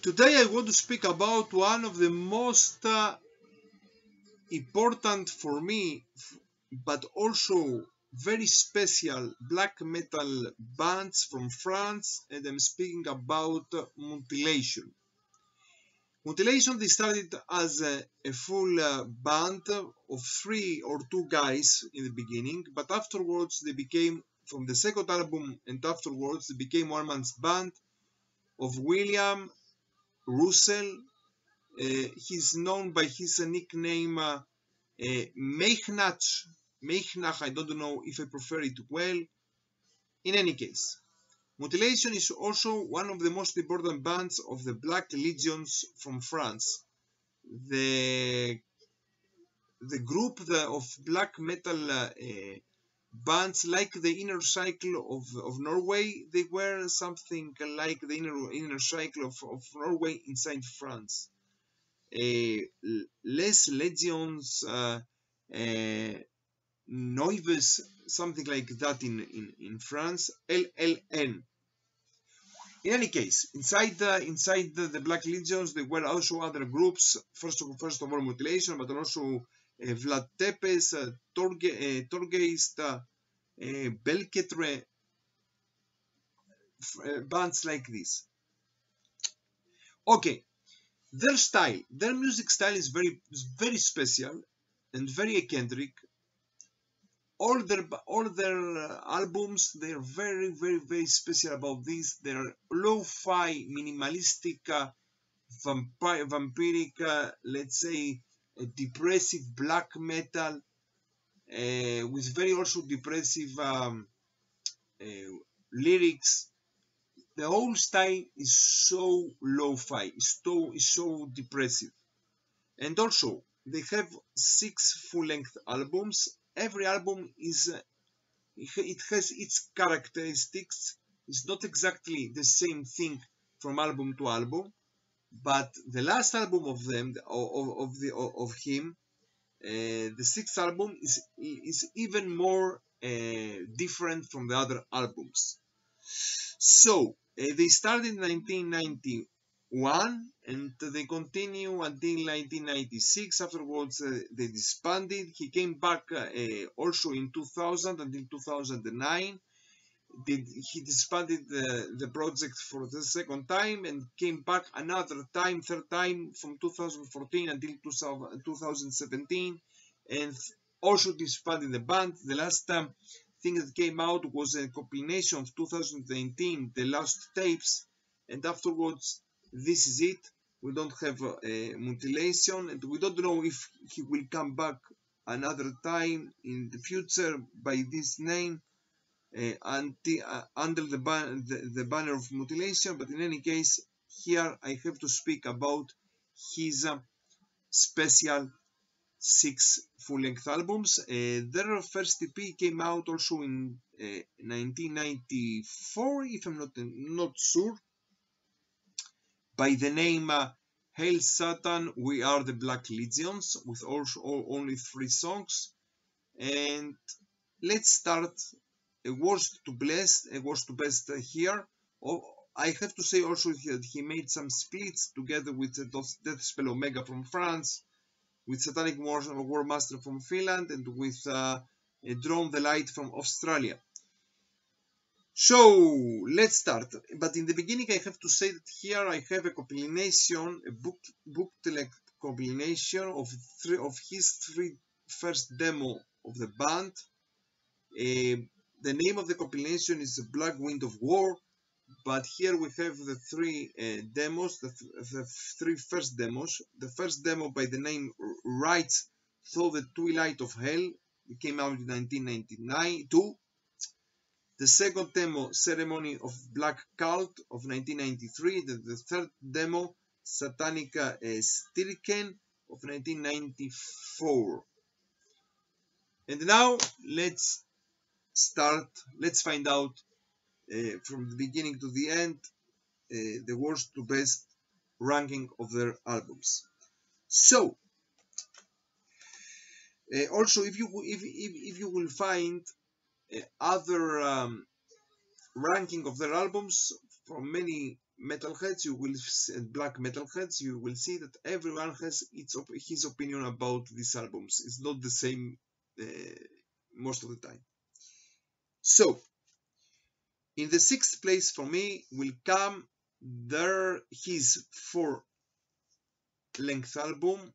Today I want to speak about one of the most important for me, but also very special black metal bands from France, and I'm speaking about Mutilation. Mutilation, they started as a full band of 3 or 2 guys in the beginning, but afterwards they became, from the second album and afterwards, they became one man's band of William Russell. He's known by his nickname Meichnach. Meichnach, I don't know if I prefer it well. In any case, Mutilation is also one of the most important bands of the Black Legions from France. The group of black metal bands like the Inner Cycle of Norway, they were something like the inner cycle of Norway inside France. Les Legions, Noives, something like that in France, LLN. In any case, inside the Black Legions, there were also other groups. First of all, Mutilation, but also Vlad Tepes, Torgeist, Belketre, bands like this. Okay, their music style is very special and very eccentric. All their albums, they are very special about this. They're lo-fi, minimalistic, vampiric, let's say depressive black metal, with very also depressive lyrics. The whole style is so lo-fi, is so depressive. And also, they have 6 full-length albums. Every album it has its characteristics. It's not exactly the same thing from album to album, but the last album of them, of him, the 6th album is even more different from the other albums. So they started in 1991 and they continue until 1996. Afterwards, they disbanded. He came back also in 2000 until 2009. He disbanded the project for the second time and came back another time, third time, from 2014 until 2017, and also disbanded the band. The last thing that came out was a compilation of 2019, the last tapes, and afterwards, this is it. We don't have Mutilation, and we don't know if he will come back another time in the future by this name, under the banner of Mutilation. But in any case, here I have to speak about his special 6 full-length albums. Their first EP came out also in 1994, if I'm not sure, by the name Hail Satan, We Are the Black Legions, with also only 3 songs. And let's start worst to best here. I have to say also that he made some splits together with Deathspell Omega from France, with Satanic War Master from Finland, and with Drone the Light from Australia. So let's start. But in the beginning, I have to say that here I have a compilation, a bootleg compilation of his 3 first demo of the band. The name of the compilation is Black Wind of War, but here we have the 3 demos, the 3 first demos. The first demo by the name Rights Through the Twilight of Hell, it came out in 1992. The second demo, Ceremony of Black Cult, of 1993. The third demo, Satanica Stirken, of 1994. And now let's find out from the beginning to the end the worst to best ranking of their albums. So also, if you will find other ranking of their albums from many metalheads, and black metalheads, you will see that everyone has his opinion about these albums. It's not the same most of the time. So, in the 6th place for me will come his 4-length album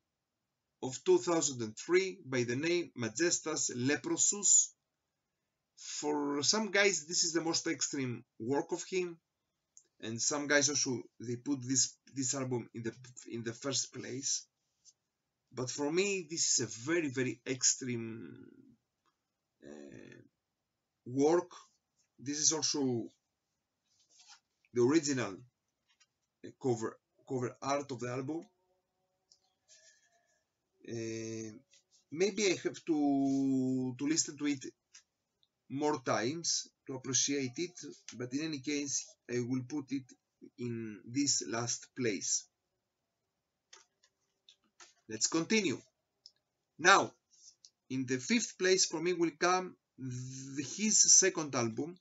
of 2003 by the name Majestas Leprosus. For some guys, this is the most extreme work of him, and some guys also they put this album in the 1st place. But for me, this is a very, very extreme work. This is also the original cover art of the album. Maybe I have to listen to it more times to appreciate it, but in any case, I will put it in this last place. Let's continue. Now, in the 5th place for me will come his 2nd album.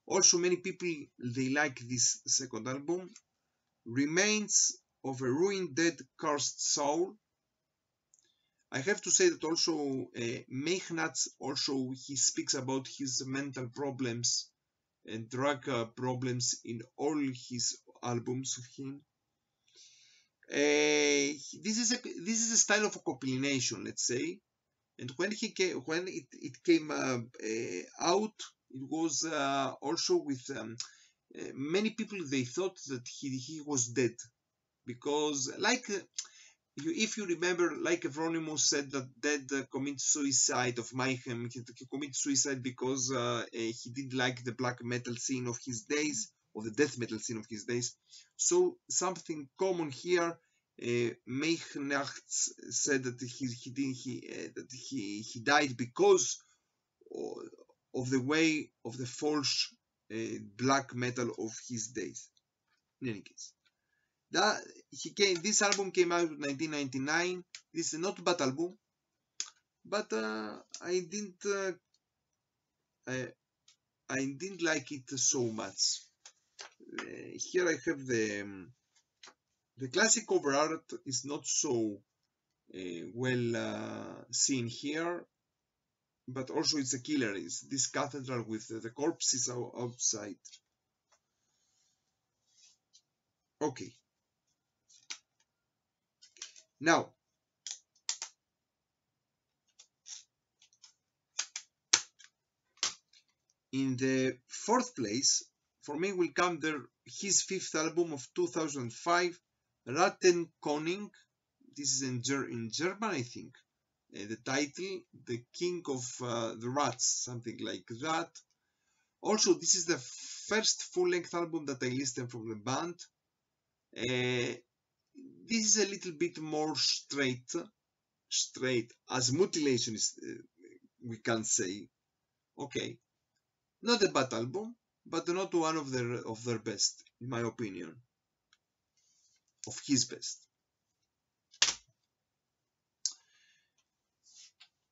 Also, many people, they like this 2nd album. Remains of a Ruined Dead Cursed Soul. I have to say that also Meignats, also he speaks about his mental problems and drug problems in all his albums of him. This is a style of a compilation, let's say, and when it came out, it was also with many people. They thought that he was dead, because if you remember, like Euronymous said that Dead commits suicide of Mayhem. He commits suicide because he didn't like the black metal scene of his days, or the death metal scene of his days. So something common here. Meignats said that he died because of the way of the false black metal of his days. In any case, this album came out in 1999. This is not a bad album, but I didn't like it so much. Here I have the classic cover art is not so well seen here, but also it's a killer. It's this cathedral with the corpses outside. Okay. Now, in the 4th place, for me will come his 5th album of 2005, Rattenkönig. This is in German, I think. The title, The King of the Rats, something like that. Also, this is the first full-length album that I listened from the band. This is a little bit more straight as Mutilation is, we can say. Okay, not a bad album, but not one of their best, in my opinion, of his best.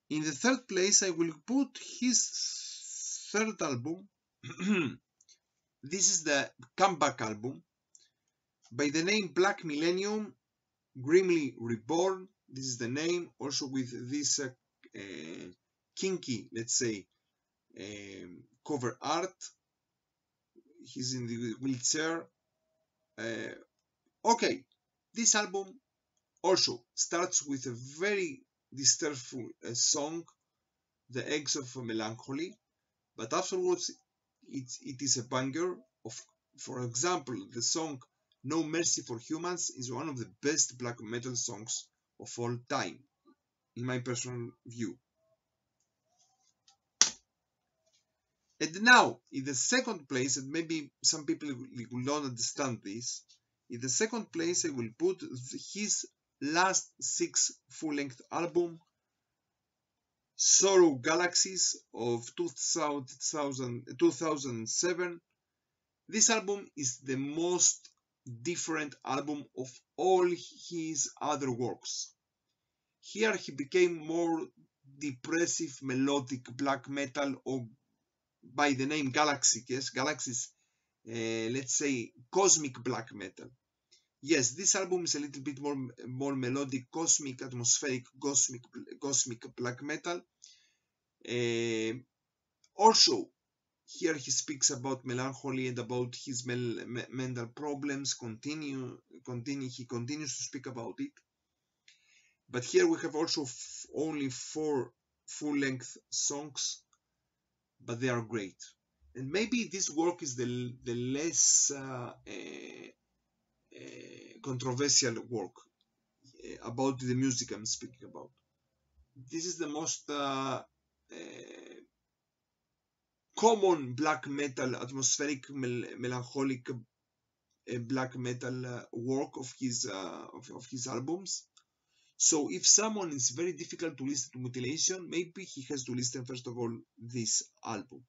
In the 3rd place, I will put his 3rd album. This is the comeback album by the name Black Millennium, Grimly Reborn. This is the name, also with this kinky, let's say, cover art. He's in the wheelchair. Okay, this album also starts with a very disturbing song, The Eggs of Melancholy, but afterwards it is a banger. For example, the song No Mercy for Humans is one of the best black metal songs of all time, in my personal view. And now, in the 2nd place, and maybe some people will not understand this, in the 2nd place I will put his last 6 full-length album, Sorrow Galaxies of 2007. This album is the most different album of all his other works. Here he became more depressive, melodic black metal, or by the name Galaxy, yes, Galaxies let's say, cosmic black metal. Yes, this album is a little bit more melodic, cosmic, atmospheric, cosmic black metal. Also, here he speaks about melancholy and about his mental problems. He continues to speak about it. But here we have also only 4 full-length songs, but they are great. And maybe this work is the less controversial work about the music I'm speaking about. This is the most common black metal, atmospheric, melancholic black metal work of his albums. So if someone is very difficult to listen to Mutilation, maybe he has to listen first of all this album.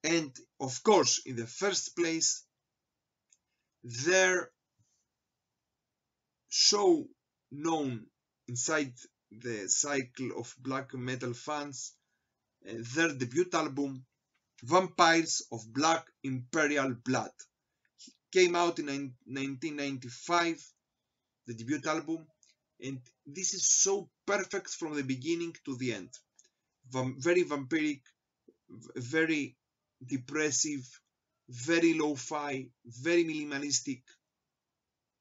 And of course, in the first place, their show known inside the cycle of black metal fans, their debut album, Vampires of Black Imperial Blood, came out in 1995, the debut album, and this is so perfect from the beginning to the end. Very vampiric, very depressive, very lo-fi, very minimalistic,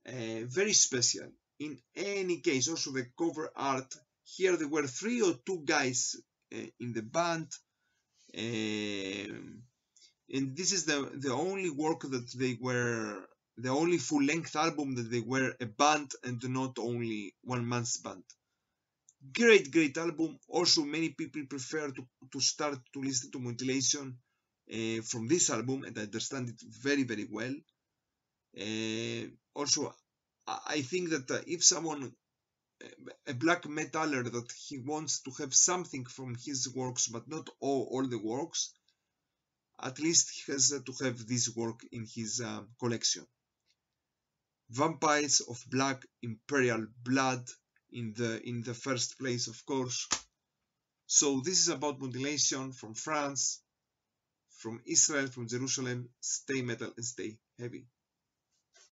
very special. In any case, also the cover art, here there were 3 or 2 guys in the band, and this is the only work that they were, the only full-length album that they were a band and not only one man's band. Great album. Also, many people prefer to start to listen to Mutilation from this album, and I understand it very well. Also, I think that if someone, a black metaler, that he wants to have something from his works, but not all the works, at least he has to have this work in his collection. Vampires of Black Imperial Blood in the first place, of course. So this is about Mutilation from France, from Israel, from Jerusalem. Stay metal and stay heavy.